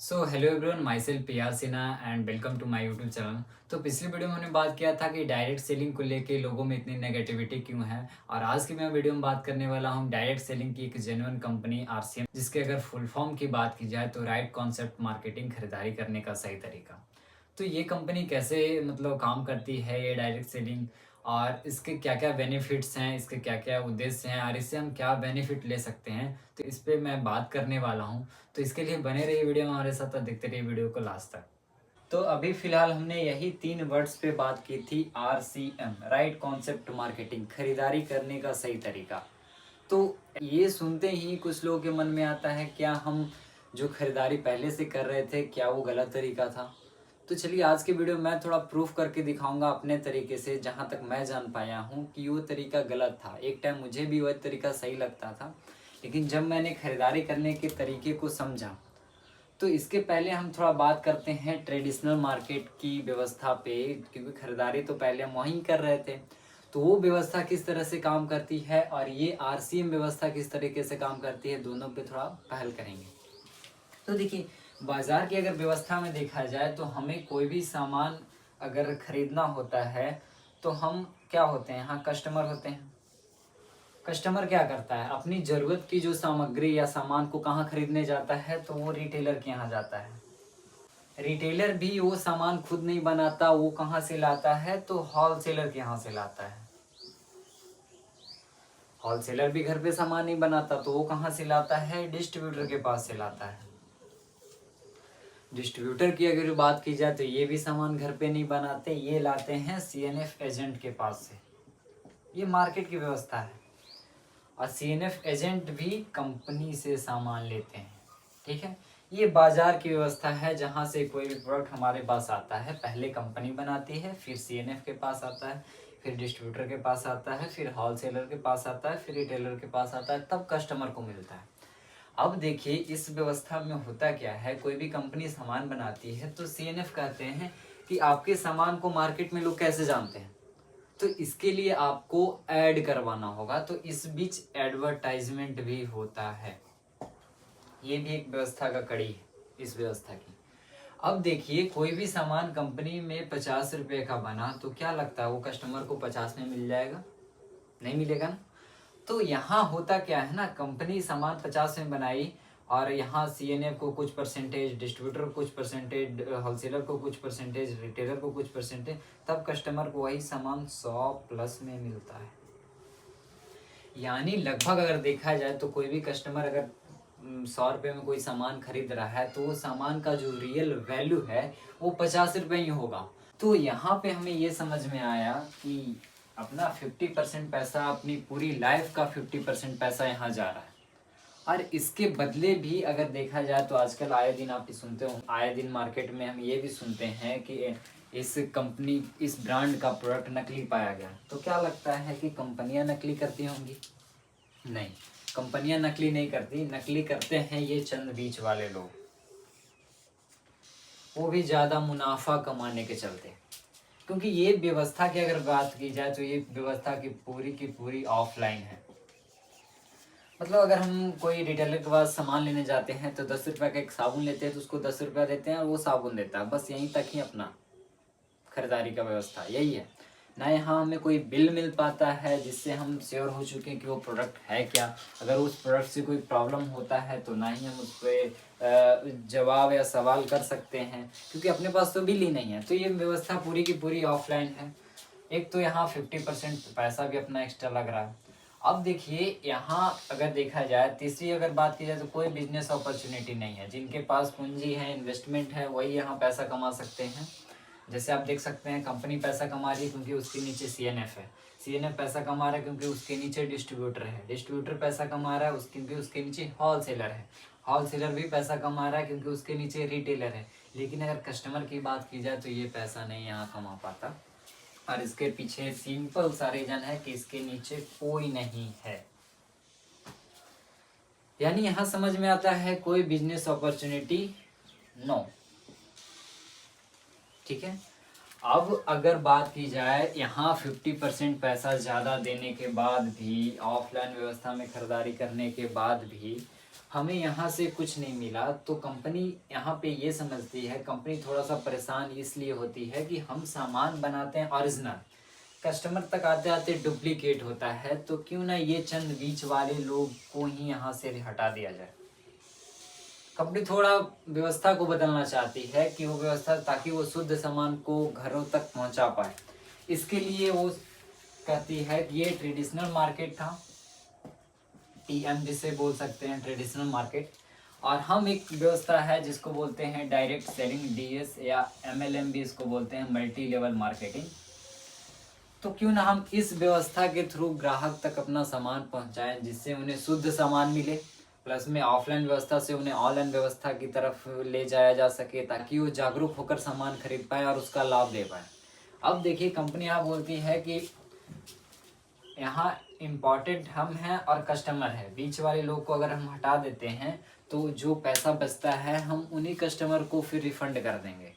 So hello everyone, myself PR Sinha and welcome to my YouTube channel. तो पिछली video में हमने बात किया था कि डायरेक्ट सेलिंग को लेके लोगों में इतनी नेगेटिविटी क्यों है। और आज की मैं वीडियो में बात करने वाला हूँ डायरेक्ट सेलिंग की एक जेन्युइन कंपनी RCM, जिसके अगर फुल फॉर्म की बात की जाए तो राइट कॉन्सेप्ट मार्केटिंग खरीदारी करने का सही तरीका। तो ये कंपनी कैसे काम करती है, ये डायरेक्ट सेलिंग, और इसके क्या क्या बेनिफिट्स हैं, इसके क्या क्या उद्देश्य हैं और इससे हम क्या बेनिफिट ले सकते हैं, तो इस पे मैं बात करने वाला हूँ। तो इसके लिए बने रहिए वीडियो में हमारे साथ और देखते रहिए वीडियो को लास्ट तक। तो अभी फिलहाल हमने यही 3 वर्ड्स पे बात की थी, RCM, राइट कॉन्सेप्ट मार्केटिंग, खरीदारी करने का सही तरीका। तो ये सुनते ही कुछ लोगों के मन में आता है, क्या हम जो खरीदारी पहले से कर रहे थे क्या वो गलत तरीका था। तो चलिए आज के वीडियो में मैं थोड़ा प्रूफ करके दिखाऊंगा अपने तरीके से, जहाँ तक मैं जान पाया हूँ कि वो तरीका गलत था। एक टाइम मुझे भी वह तरीका सही लगता था, लेकिन जब मैंने खरीदारी करने के तरीके को समझा। तो इसके पहले हम थोड़ा बात करते हैं ट्रेडिशनल मार्केट की व्यवस्था पे, क्योंकि खरीदारी तो पहले हम वहीं कर रहे थे। तो वो व्यवस्था किस तरह से काम करती है और ये RCM व्यवस्था किस तरीके से काम करती है, दोनों पे थोड़ा पहल करेंगे। तो देखिए, बाजार की अगर व्यवस्था में देखा जाए तो हमें कोई भी सामान अगर खरीदना होता है तो हम क्या होते हैं, यहाँ कस्टमर होते हैं। कस्टमर क्या करता है, अपनी ज़रूरत की जो सामग्री या सामान को कहाँ खरीदने जाता है, तो वो रिटेलर के यहाँ जाता है। रिटेलर भी वो सामान खुद नहीं बनाता, वो कहाँ से लाता है, तो होलसेलर के यहाँ से लाता है। होलसेलर भी घर पे सामान नहीं बनाता, तो वो कहाँ से लाता है, डिस्ट्रीब्यूटर के पास से लाता है। डिस्ट्रीब्यूटर की अगर बात की जाए तो ये भी सामान घर पे नहीं बनाते, ये लाते हैं CNF एजेंट के पास से। ये मार्केट की व्यवस्था है। और CNF एजेंट भी कंपनी से सामान लेते हैं। ठीक है, ये बाजार की व्यवस्था है, जहाँ से कोई भी प्रोडक्ट हमारे पास आता है, पहले कंपनी बनाती है, फिर CNF के पास आता है, फिर डिस्ट्रीब्यूटर के पास आता है, फिर होलसेलर के पास आता है, फिर रिटेलर के पास आता है, तब कस्टमर को मिलता है। अब देखिए, इस व्यवस्था में होता क्या है, कोई भी कंपनी सामान बनाती है तो CNF कहते हैं कि आपके सामान को मार्केट में लोग कैसे जानते हैं, तो इसके लिए आपको ऐड करवाना होगा। तो इस बीच एडवर्टाइजमेंट भी होता है। ये भी एक व्यवस्था का कड़ी है इस व्यवस्था की। अब देखिए, कोई भी सामान कंपनी में 50 रुपये का बना तो क्या लगता है वो कस्टमर को 50 में मिल जाएगा? नहीं मिलेगा ना। तो यहाँ होता क्या है ना, कंपनी सामान 50 में बनाई और यहाँ CNF को कुछ परसेंटेज, डिस्ट्रीब्यूटर को कुछ परसेंटेज, होलसेलर को कुछ परसेंटेज, रिटेलर को कुछ परसेंटेज, तब कस्टमर को वही सामान 100+ में मिलता है। यानी लगभग अगर देखा जाए तो कोई भी कस्टमर अगर 100 रुपये में कोई सामान खरीद रहा है तो वो सामान का जो रियल वैल्यू है वो 50 रुपये ही होगा। तो यहाँ पे हमें ये समझ में आया कि अपना 50% पैसा, अपनी पूरी लाइफ का 50% पैसा यहाँ जा रहा है। और इसके बदले भी अगर देखा जाए तो आजकल आए दिन आप सुनते हो, आए दिन मार्केट में हम ये भी सुनते हैं कि इस कंपनी, इस ब्रांड का प्रोडक्ट नकली पाया गया। तो क्या लगता है कि कंपनियां नकली करती होंगी? नहीं, कंपनियां नकली नहीं करती, नकली करते हैं ये चंद बीच वाले लोग, वो भी ज़्यादा मुनाफा कमाने के चलते। क्योंकि ये व्यवस्था की अगर बात की जाए तो ये व्यवस्था की पूरी ऑफलाइन है। मतलब अगर हम कोई रिटेलर के पास सामान लेने जाते हैं तो 10 रुपये का एक साबुन लेते हैं तो उसको 10 रुपया देते हैं और वो साबुन देता है, बस यहीं तक ही अपना खरीदारी का व्यवस्था यही है ना। यहाँ हमें कोई बिल मिल पाता है जिससे हम श्योर हो चुके हैं कि वो प्रोडक्ट है क्या। अगर उस प्रोडक्ट से कोई प्रॉब्लम होता है तो ना ही हम उस पर जवाब या सवाल कर सकते हैं, क्योंकि अपने पास तो बिल ही नहीं है। तो ये व्यवस्था पूरी की पूरी ऑफलाइन है। एक तो यहाँ 50% पैसा भी अपना एक्स्ट्रा लग रहा है। अब देखिए, यहाँ अगर देखा जाए, तीसरी अगर बात की जाए तो कोई बिजनेस अपॉर्चुनिटी नहीं है। जिनके पास पूंजी है, इन्वेस्टमेंट है, वही यहाँ पैसा कमा सकते हैं। जैसे आप देख सकते हैं, कंपनी पैसा कमा रही है क्योंकि उसके नीचे CNF है, CNF पैसा कमा रहा है क्योंकि उसके नीचे डिस्ट्रीब्यूटर है, डिस्ट्रीब्यूटर पैसा कमा रहा है क्योंकि उसके नीचे होलसेलर है, होलसेलर भी पैसा कमा रहा है क्योंकि उसके नीचे रिटेलर है। लेकिन अगर कस्टमर की बात की जाए तो ये पैसा नहीं यहाँ कमा पाता। और इसके पीछे सिंपल सा रीजन है कि इसके नीचे कोई नहीं है। यानी यहाँ समझ में आता है कोई बिजनेस अपॉर्चुनिटी नो। ठीक है, अब अगर बात की जाए, यहाँ 50% पैसा ज़्यादा देने के बाद भी, ऑफलाइन व्यवस्था में खरीदारी करने के बाद भी हमें यहाँ से कुछ नहीं मिला, तो कंपनी यहाँ पे ये समझती है, कंपनी थोड़ा सा परेशान इसलिए होती है कि हम सामान बनाते हैं ओरिजिनल, कस्टमर तक आते आते डुप्लीकेट होता है, तो क्यों ना ये चंद बीच वाले लोग को ही यहाँ से हटा दिया जाए। कंपनी थोड़ा व्यवस्था को बदलना चाहती है कि वो व्यवस्था, ताकि वो शुद्ध सामान को घरों तक पहुँचा पाए। इसके लिए वो कहती है कि ये ट्रेडिशनल मार्केट था, टीएम जिसे बोल सकते हैं, ट्रेडिशनल मार्केट, और हम एक व्यवस्था है जिसको बोलते हैं डायरेक्ट सेलिंग, डीएस या एमएलएम भी इसको बोलते हैं, मल्टी लेवल मार्केटिंग। तो क्यों ना हम इस व्यवस्था के थ्रू ग्राहक तक अपना सामान पहुंचाएं, जिससे उन्हें शुद्ध सामान मिले, प्लस में ऑफलाइन व्यवस्था से उन्हें ऑनलाइन व्यवस्था की तरफ ले जाया जा सके, ताकि वो जागरूक होकर सामान खरीद पाए और उसका लाभ ले पाए। अब देखिए, कंपनी यहाँ बोलती है कि यहाँ इम्पोर्टेंट हम हैं और कस्टमर है, बीच वाले लोग को अगर हम हटा देते हैं तो जो पैसा बचता है हम उन्हीं कस्टमर को फिर रिफंड कर देंगे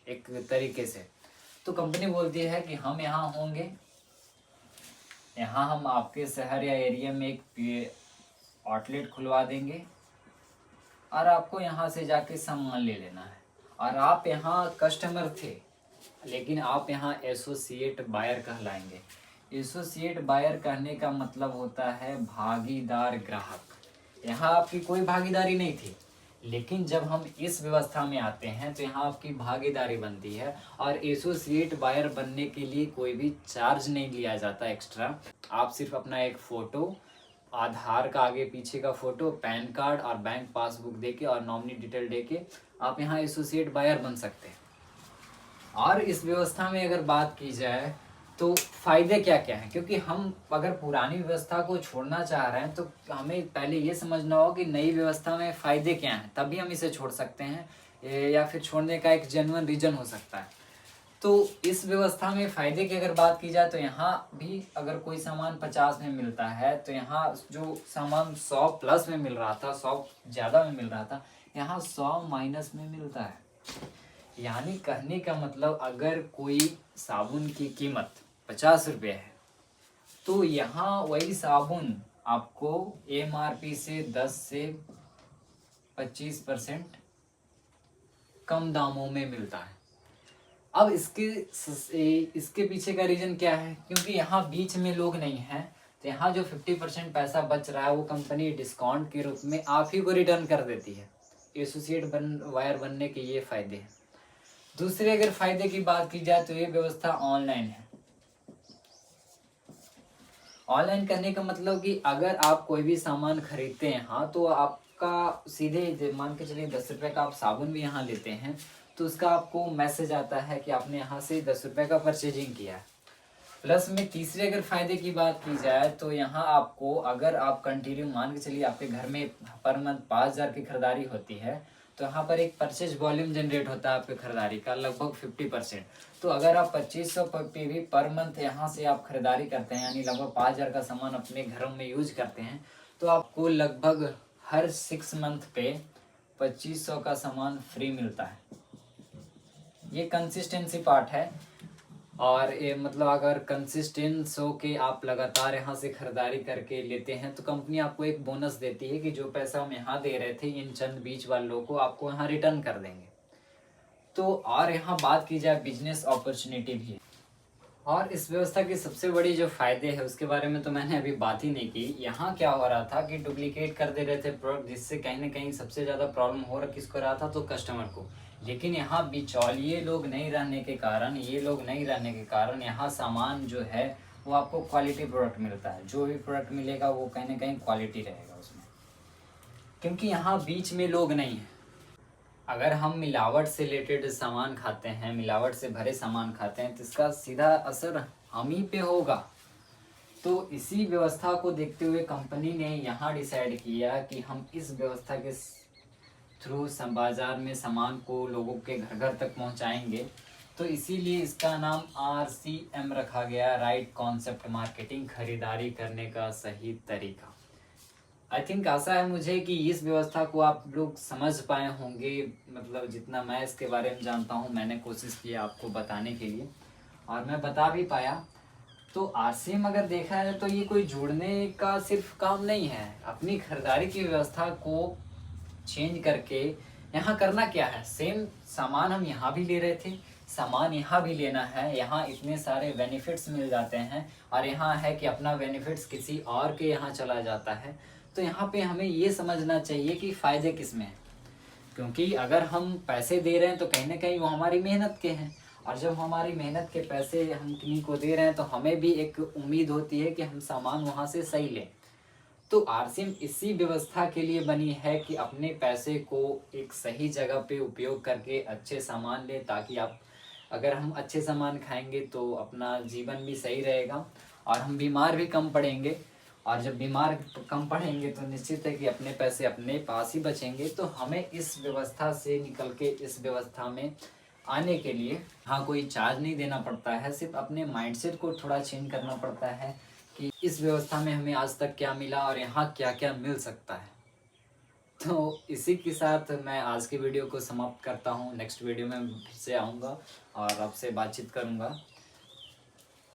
एक तरीके से। तो कंपनी बोलती है कि हम यहाँ होंगे, यहाँ हम आपके शहर या एरिया में एक आउटलेट खुलवा देंगे और आपको यहाँ से जाके सामान ले लेना है। और आप यहाँ कस्टमर थे, लेकिन आप यहाँ एसोसिएट बायर कहलाएंगे। एसोसिएट बायर कहने का मतलब होता है भागीदार ग्राहक। यहाँ आपकी कोई भागीदारी नहीं थी, लेकिन जब हम इस व्यवस्था में आते हैं तो यहाँ आपकी भागीदारी बनती है। और एसोसिएट बायर बनने के लिए कोई भी चार्ज नहीं लिया जाता एक्स्ट्रा। आप सिर्फ अपना एक फ़ोटो, आधार का आगे पीछे का फ़ोटो, पैन कार्ड और बैंक पासबुक देके और नॉमिनी डिटेल देके आप यहाँ एसोसिएट बायर बन सकते हैं। और इस व्यवस्था में अगर बात की जाए तो फ़ायदे क्या क्या हैं, क्योंकि हम अगर पुरानी व्यवस्था को छोड़ना चाह रहे हैं तो हमें पहले ये समझना होगा कि नई व्यवस्था में फ़ायदे क्या हैं, तभी हम इसे छोड़ सकते हैं, या फिर छोड़ने का एक जेन्युइन रीज़न हो सकता है। तो इस व्यवस्था में फ़ायदे की अगर बात की जाए तो यहाँ भी अगर कोई सामान 50 में मिलता है तो यहाँ जो सामान 100 प्लस में मिल रहा था, 100 ज़्यादा में मिल रहा था, यहाँ 100 माइनस में मिलता है। यानी कहने का मतलब, अगर कोई साबुन की कीमत 50 रुपये है तो यहाँ वही साबुन आपको एमआरपी से 10 से 25% कम दामों में मिलता है। अब इसके पीछे का रीज़न क्या है, क्योंकि यहाँ बीच में लोग नहीं हैं, तो यहाँ जो 50% पैसा बच रहा है वो कंपनी डिस्काउंट के रूप में आप ही को रिटर्न कर देती है। एसोसिएट वायर बनने के ये फ़ायदे हैं। दूसरे अगर फ़ायदे की बात की जाए तो ये व्यवस्था ऑनलाइन है। ऑनलाइन करने का मतलब कि अगर आप कोई भी सामान खरीदते हैं, हाँ, तो आपका सीधे मान के चलिए 10 रुपये का आप साबुन भी यहाँ लेते हैं तो उसका आपको मैसेज आता है कि आपने यहाँ से 10 रुपये का परचेजिंग किया है। प्लस में तीसरे अगर फ़ायदे की बात की जाए तो यहाँ आपको, अगर आप कंटिन्यू मान के चलिए आपके घर में पर मंथ 5,000 की खरीदारी होती है तो यहाँ पर एक परचेज वॉल्यूम जनरेट होता है आपके खरीदारी का लगभग 50%। तो अगर आप 2500 भी पर मंथ यहाँ से आप खरीदारी करते हैं, यानी लगभग 5,000 का सामान अपने घरों में यूज करते हैं, तो आपको लगभग हर 6 मंथ पे 2500 का सामान फ्री मिलता है। ये कंसिस्टेंसी पार्ट है। और ये मतलब अगर कंसिस्टेंस हो के आप लगातार यहाँ से खरीदारी करके लेते हैं तो कंपनी आपको एक बोनस देती है कि जो पैसा हम यहाँ दे रहे थे इन चंद बीच वालों को आपको यहाँ रिटर्न कर देंगे। तो और यहाँ बात की जाए बिजनेस अपॉर्चुनिटी भी है। और इस व्यवस्था की सबसे बड़ी जो फ़ायदे है उसके बारे में तो मैंने अभी बात ही नहीं की। यहाँ क्या हो रहा था कि डुप्लीकेट कर दे रहे थे प्रोडक्ट, जिससे कहीं ना कहीं सबसे ज़्यादा प्रॉब्लम हो रहा किसको रहा था, तो कस्टमर को। लेकिन यहाँ बिचौलिए लोग नहीं रहने के कारण, यहाँ सामान जो है वो आपको क्वालिटी प्रोडक्ट मिलता है। जो भी प्रोडक्ट मिलेगा वो कहीं ना कहीं क्वालिटी रहेगा उसमें, क्योंकि यहाँ बीच में लोग नहीं हैं। अगर हम मिलावट से रिलेटेड सामान खाते हैं, मिलावट से भरे सामान खाते हैं, तो इसका सीधा असर हम ही पे होगा। तो इसी व्यवस्था को देखते हुए कंपनी ने यहाँ डिसाइड किया कि हम इस व्यवस्था के थ्रू बाज़ार में सामान को लोगों के घर घर तक पहुँचाएंगे। तो इसीलिए इसका नाम RCM रखा गया, राइट कॉन्सेप्ट मार्केटिंग, खरीदारी करने का सही तरीका। आई थिंक आशा है मुझे कि इस व्यवस्था को आप लोग समझ पाए होंगे। मतलब जितना मैं इसके बारे में जानता हूँ मैंने कोशिश की आपको बताने के लिए, और मैं बता भी पाया। तो आरसीएम अगर देखा है तो ये कोई जोड़ने का सिर्फ काम नहीं है, अपनी खरीदारी की व्यवस्था को चेंज करके यहाँ करना क्या है, सेम सामान हम यहाँ भी ले रहे थे, सामान यहाँ भी लेना है, यहाँ इतने सारे बेनिफिट्स मिल जाते हैं, और यहाँ है कि अपना बेनिफिट्स किसी और के यहाँ चला जाता है। तो यहाँ पे हमें ये समझना चाहिए कि फ़ायदे किस में हैं, क्योंकि अगर हम पैसे दे रहे हैं तो कहीं ना कहीं वो हमारी मेहनत के हैं, और जब हमारी मेहनत के पैसे हम किन्हीं को दे रहे हैं तो हमें भी एक उम्मीद होती है कि हम सामान वहाँ से सही लें। तो आरसीएम इसी व्यवस्था के लिए बनी है कि अपने पैसे को एक सही जगह पे उपयोग करके अच्छे सामान लें, ताकि आप अगर हम अच्छे सामान खाएंगे तो अपना जीवन भी सही रहेगा और हम बीमार भी कम पड़ेंगे, और जब बीमार कम पड़ेंगे तो निश्चित है कि अपने पैसे अपने पास ही बचेंगे। तो हमें इस व्यवस्था से निकल के इस व्यवस्था में आने के लिए हाँ कोई चार्ज नहीं देना पड़ता है, सिर्फ अपने माइंडसेट को थोड़ा चेंज करना पड़ता है कि इस व्यवस्था में हमें आज तक क्या मिला और यहाँ क्या क्या मिल सकता है। तो इसी के साथ मैं आज की वीडियो को समाप्त करता हूँ। नेक्स्ट वीडियो में फिर से आऊँगा और आपसे बातचीत करूँगा।